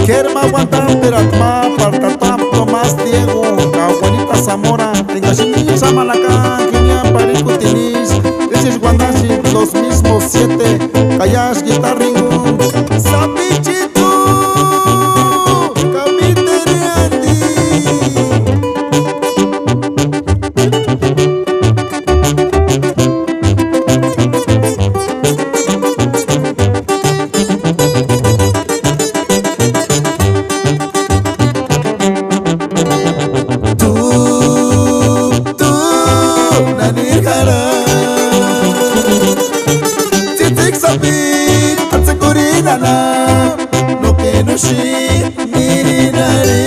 Quiero aguantar peratma, partatap, Tomás Diego, Abuelita Zamora, Tengashini, Samalacán, Guinea, Parico, Tinis, Eches Guandashi, los mismos 7, Kayash, Guitarringo, Sapichito, Cabiteriandi. Lo que no sé, mirinare.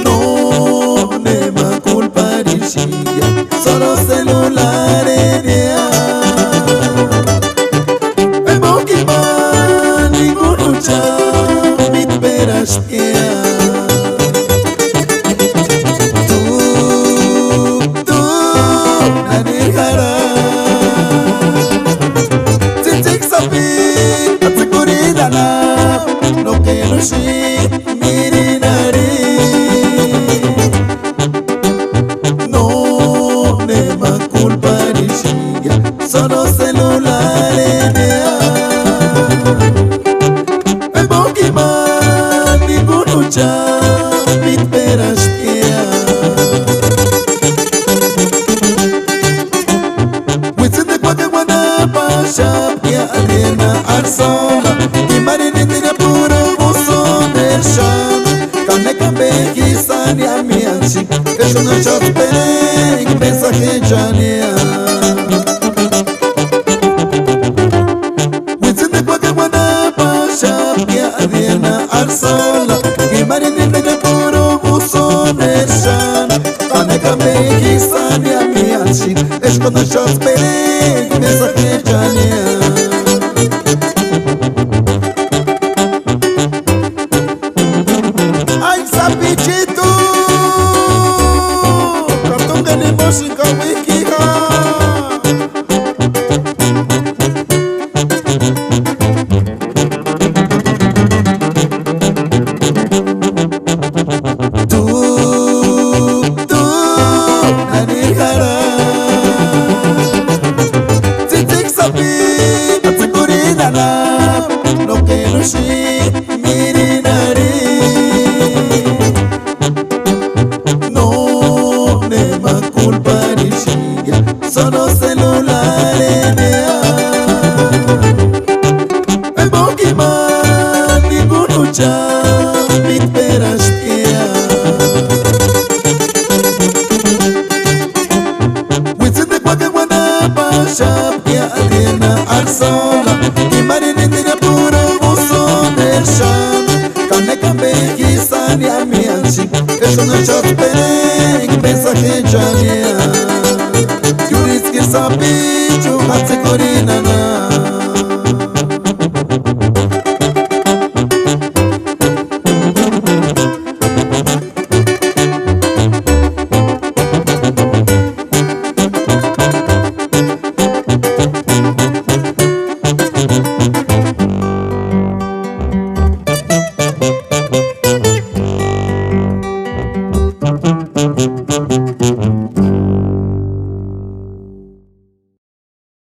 No ne ma culpa di siga, solo celulares de el monkey man, ninguno chao, mi peras que tú, la dejarás. Lo que no sé, mirinare. No ne ma culpa di siga, sono celulares de el monkey man, ninguno chao, mi peras que within the quagga wana pasha ya arena arsola. Es una chapere y mensaje janea. Within the Pagawana Pasha, Ariana Arsola, y Marina de Puro Buson Eshan, Aneka Meki Sania Mianchi, es con una chapere y mensaje janea. Ay, Sapichito! Música wikija. Tú, la dejarás. Titik sabi, atsekurina la, lo que no sé, mirinare. Sono celulares de el monkey man, ninguno chao, mi peras que within the quagga wana pasha, ya arena arsola, y marina de puro buson del shan, Kaneka Meki Sania Mianchi, es una chapere y mensaje janea. Sabicho hatse korina na.